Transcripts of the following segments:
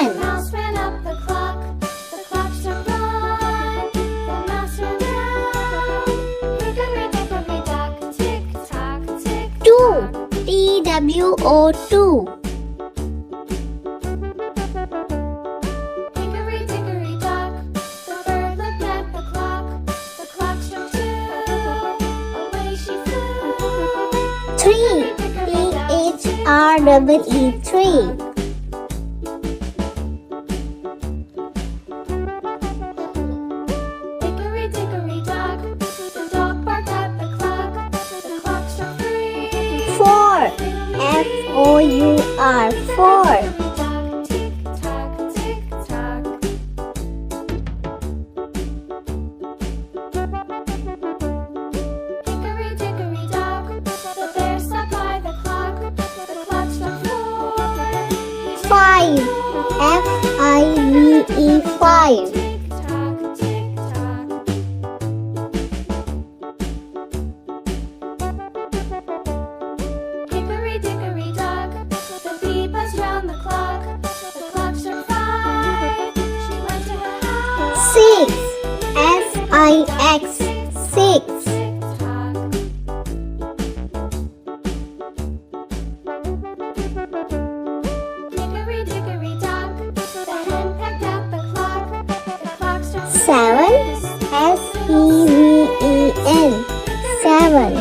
1. The mouse ran up the clock struck 1. The mouse ran down. Hickory dock, tick tock, tick 2. TWO2. Hickory dickory dock, the bird looked at the clock struck 2. Away she flew. 3. THREE3. Hickory dickory dock, the dog barked at the clock struck 3. 4. FOUR 4. Tick tock, tick tock. Hickory dickory dock, the bear sat by the clock struck 4. 5. FIVE 5. Tick tock, tick tock. Hickory dickory dock, the bee buzzed round the clock struck 5. She went to her house. 6. SIX 6. Tick tock. Hickory dickory dock, the hen pecked at the clock struck 7. SEVEN 7.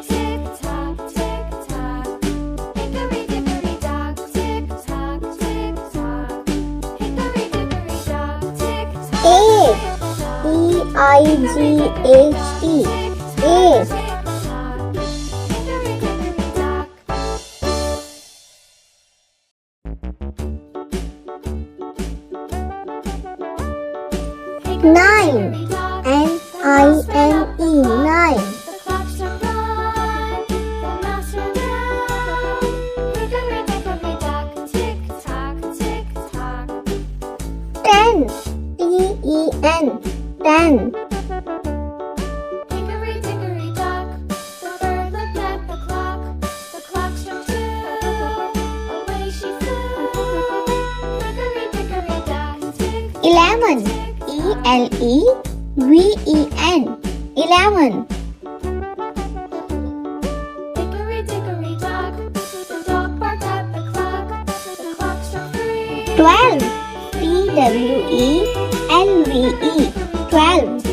Tick tock, tick tock. Hickory dickory dock, tick tock, tick tock. Hickory dickory dock, tick tock. 8. EIGHT 8. Hickory dickory dock. 9. NINE 9. The clock struck 1. The mouse ran down. Hickory dickory dock, tick tock, tick tock. 10. TEN 10. Hickory dickory dock, the bird looked at the clock struck 2. Away she flew. Hickory dickory dock, tick 11. ELEVEN 11. Hickory dickory dock, the dog barked at the clock struck 3. 12. TWELVE 12.